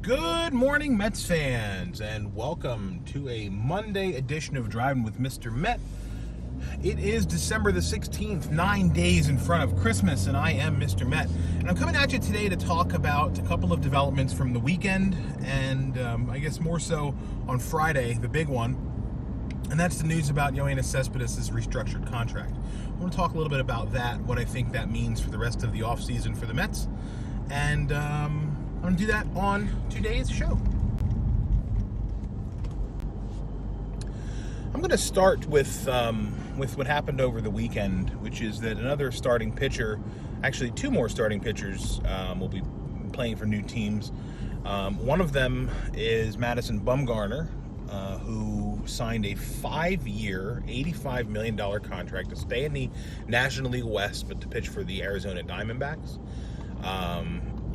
Good morning, Mets fans, and welcome to a Monday edition of Drivin' with Mr. Met. It is December the 16th, 9 days in front of Christmas, and I am Mr. Met. And I'm coming at you today to talk about a couple of developments from the weekend, and I guess more so on Friday, the big one, and that's the news about Cespedes' restructured contract. I want to talk a little bit about that, what I think that means for the rest of the offseason for the Mets, and I'm going to do that on today's show. I'm going to start with what happened over the weekend, which is that another starting pitcher, actually two more starting pitchers, will be playing for new teams. One of them is Madison Bumgarner, who signed a 5-year, $85 million contract to stay in the National League West, but to pitch for the Arizona Diamondbacks.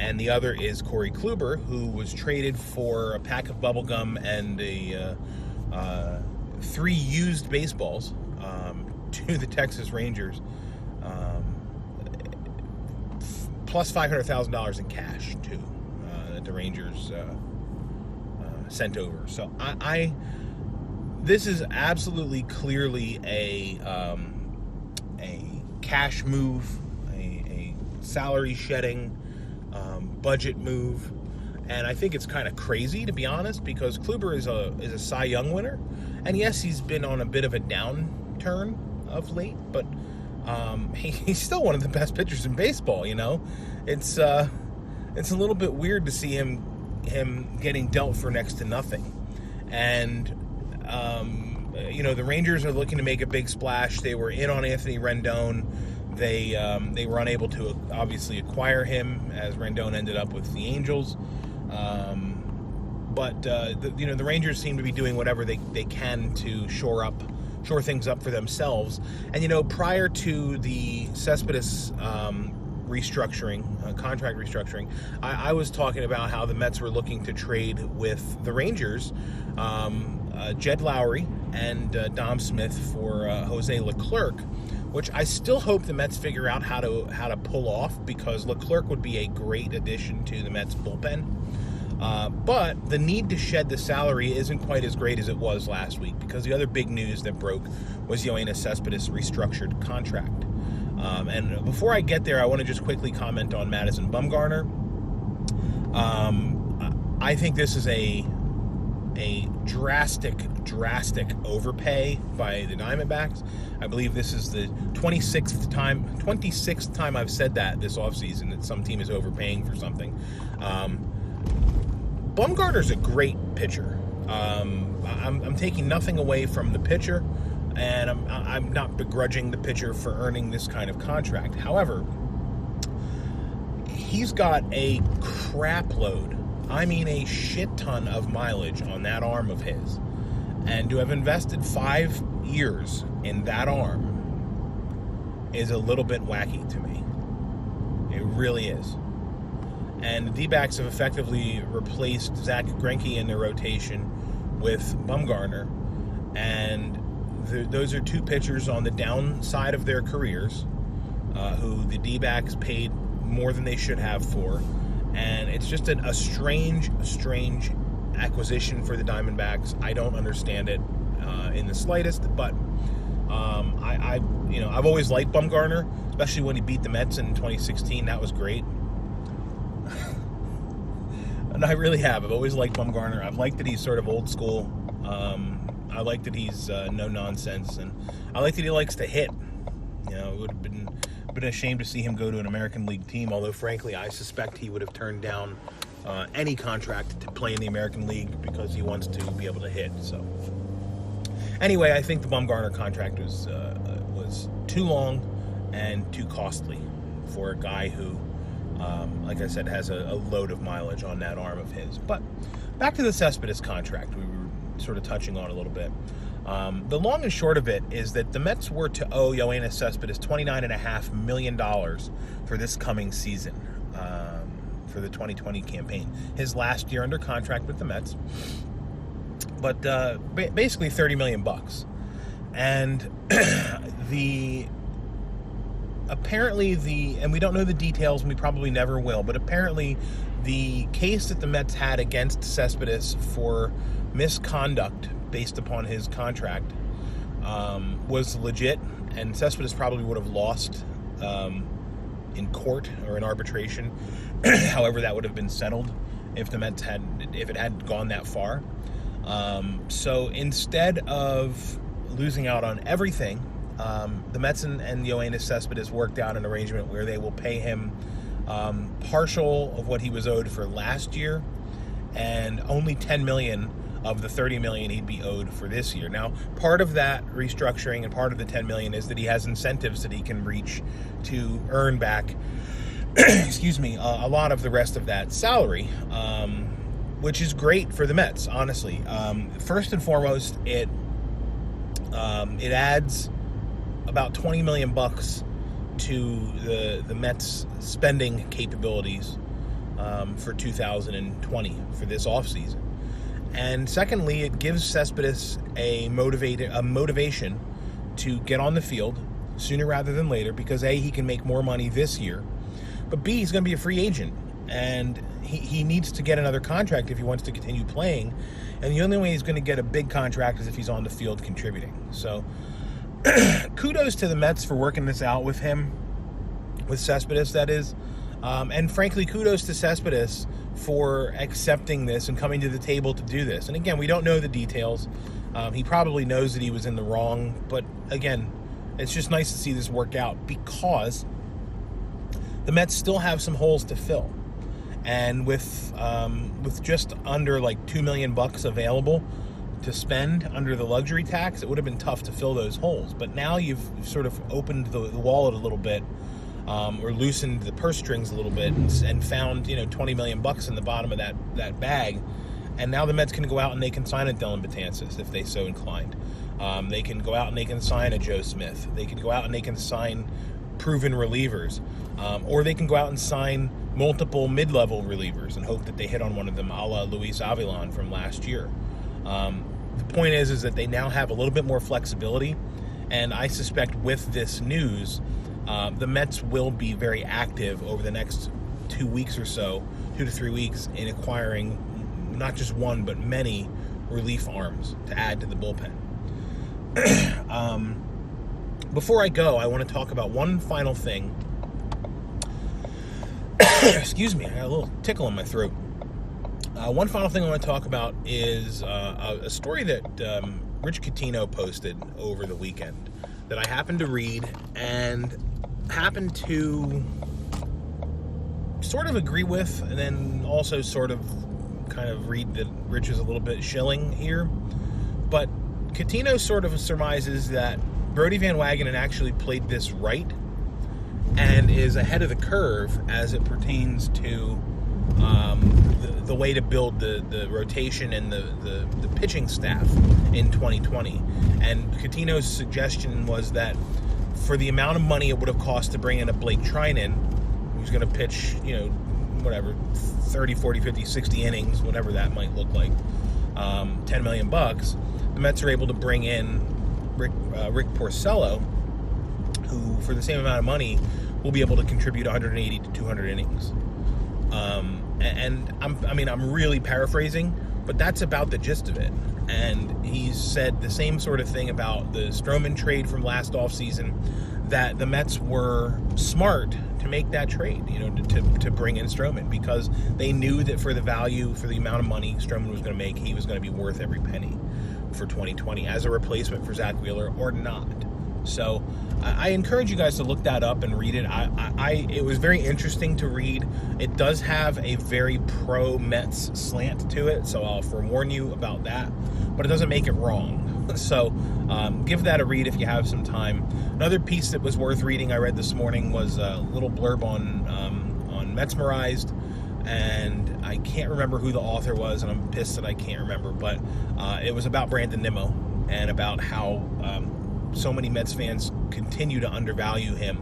And the other is Corey Kluber, who was traded for a pack of bubblegum and three used baseballs to the Texas Rangers, plus $500,000 in cash, too, that the Rangers sent over. So this is absolutely clearly a cash move, a salary shedding, budget move, and I think it's kind of crazy, to be honest, because Kluber is a Cy Young winner, and yes, he's been on a bit of a downturn of late, but he's still one of the best pitchers in baseball. It's a little bit weird to see him getting dealt for next to nothing, and the Rangers are looking to make a big splash. They were in on Anthony Rendon. They were unable to obviously acquire him, as Rendon ended up with the Angels. But the Rangers seem to be doing whatever they can to shore things up for themselves. And prior to the Cespedes contract restructuring, I was talking about how the Mets were looking to trade with the Rangers, Jed Lowry and Dom Smith for Jose Leclerc, which I still hope the Mets figure out how to pull off, because Leclerc would be a great addition to the Mets bullpen. But the need to shed the salary isn't quite as great as it was last week, because the other big news that broke was Cespedes' restructured contract. And before I get there, I want to just quickly comment on Madison Bumgarner. I think this is a drastic overpay by the Diamondbacks. I believe this is the 26th time I've said that this offseason, that some team is overpaying for something. Bumgarner's a great pitcher. I'm taking nothing away from the pitcher, and I'm not begrudging the pitcher for earning this kind of contract. However, he's got a crap load. I mean, a shit ton of mileage on that arm of his. And to have invested 5 years in that arm is a little bit wacky to me. It really is. And the D-backs have effectively replaced Zach Greinke in their rotation with Bumgarner. And those are two pitchers on the downside of their careers, who the D-backs paid more than they should have for. And it's just a strange acquisition for the Diamondbacks. I don't understand it in the slightest, but I've always liked Bumgarner, especially when he beat the Mets in 2016. That was great. And I really have. I've always liked Bumgarner. I've liked that he's sort of old school. I like that he's no nonsense, and I like that he likes to hit. It would have been a shame to see him go to an American League team, although frankly I suspect he would have turned down any contract to play in the American League because he wants to be able to hit. So anyway, I think the Bumgarner contract was too long and too costly for a guy who, like I said, has a load of mileage on that arm of his. But back to the Cespedes contract we were sort of touching on a little bit. The long and short of it is that the Mets were to owe Cespedes $29.5 million for this coming season, for the 2020 campaign. His last year under contract with the Mets, but basically $30 million. And apparently and we don't know the details, and we probably never will, but apparently the case that the Mets had against Cespedes for misconduct based upon his contract was legit, and Cespedes probably would have lost in court or in arbitration. However, that would have been settled if the Mets if it had gone that far. So instead of losing out on everything, the Mets and Yoenis Cespedes worked out an arrangement where they will pay him partial of what he was owed for last year, and only $10 million of the $30 million he'd be owed for this year. Now, part of that restructuring and part of the $10 million is that he has incentives that he can reach to earn back excuse me, a lot of the rest of that salary, which is great for the Mets, honestly. First and foremost, it adds about $20 million to the Mets spending capabilities for 2020, for this offseason. And secondly, it gives Cespedes a motivation to get on the field sooner rather than later, because A, he can make more money this year, but B, he's going to be a free agent, and he needs to get another contract if he wants to continue playing, and the only way he's going to get a big contract is if he's on the field contributing. So kudos to the Mets for working this out with him, with Cespedes, that is. And frankly, kudos to Cespedes for accepting this and coming to the table to do this. And again, we don't know the details. He probably knows that he was in the wrong, but again, it's just nice to see this work out, because the Mets still have some holes to fill. And with just under like $2 million available to spend under the luxury tax, it would have been tough to fill those holes. But now you've sort of opened the wallet a little bit, or loosened the purse strings a little bit, and found, $20 million in the bottom of that bag. And now the Mets can go out and they can sign a Dylan Betances if they so inclined. They can go out and they can sign a Joe Smith. They can go out and they can sign proven relievers, or they can go out and sign multiple mid-level relievers and hope that they hit on one of them, a la Luis Avilan from last year. The point is that they now have a little bit more flexibility, and I suspect with this news, the Mets will be very active over the next 2 weeks or so, 2 to 3 weeks, in acquiring not just one but many relief arms to add to the bullpen. Before I go, I want to talk about one final thing. Excuse me, I got a little tickle in my throat. One final thing I want to talk about is a story that Rich Catino posted over the weekend that I happened to read and happened to sort of agree with, and then also sort of kind of read that Rich is a little bit shilling here. But Catino sort of surmises that Brodie Van Wagenen actually played this right and is ahead of the curve as it pertains to the way to build the rotation and the pitching staff in 2020. And Catino's suggestion was that for the amount of money it would have cost to bring in a Blake Trinan, who's going to pitch, 30, 40, 50, 60 innings, whatever that might look like, $10 million, the Mets are able to bring in Rick Porcello, who, for the same amount of money, will be able to contribute 180 to 200 innings. And I'm really paraphrasing, but that's about the gist of it. And he's said the same sort of thing about the Stroman trade from last offseason, that the Mets were smart to make that trade, to bring in Stroman, because they knew that for the value, for the amount of money Stroman was going to make, he was going to be worth every penny for 2020 as a replacement for Zach Wheeler or not. So I encourage you guys to look that up and read it. It was very interesting to read. It does have a very pro-Mets slant to it, so I'll forewarn you about that, but it doesn't make it wrong. So give that a read if you have some time. Another piece that was worth reading I read this morning was a little blurb on Metsmerized, and I can't remember who the author was, and I'm pissed that I can't remember, but it was about Brandon Nimmo and about how so many Mets fans continue to undervalue him,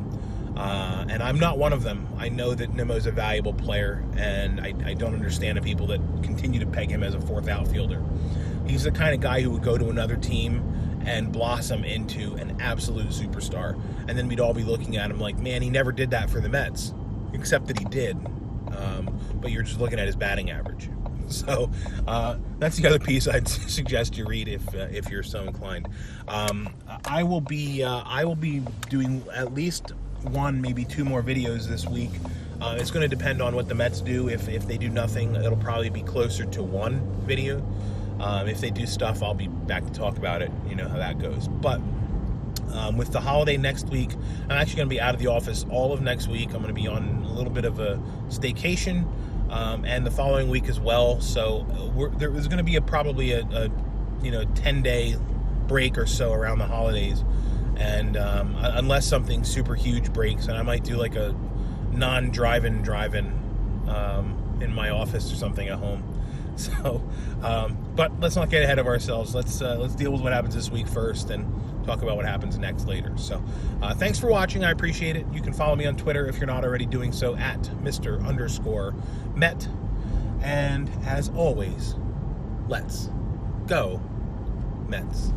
and I'm not one of them. I know that Nimmo's a valuable player, and I don't understand the people that continue to peg him as a fourth outfielder. He's the kind of guy who would go to another team and blossom into an absolute superstar, and then we'd all be looking at him like, man, he never did that for the Mets, except that he did. but you're just looking at his batting average. So that's the other piece I'd suggest you read if you're so inclined. I will be doing at least one, maybe two more videos this week. It's going to depend on what the Mets do. If they do nothing, it'll probably be closer to one video. If they do stuff, I'll be back to talk about it. You know how that goes. But with the holiday next week, I'm actually going to be out of the office all of next week. I'm going to be on a little bit of a staycation, and the following week as well. So there's going to be probably a 10-day break or so around the holidays, and unless something super huge breaks, and I might do like a non-drive-in in my office or something at home. So, but let's not get ahead of ourselves. Let's deal with what happens this week first, and talk about what happens next later. So, thanks for watching. I appreciate it. You can follow me on Twitter if you're not already doing so at Mr_Met. And as always, let's go Mets.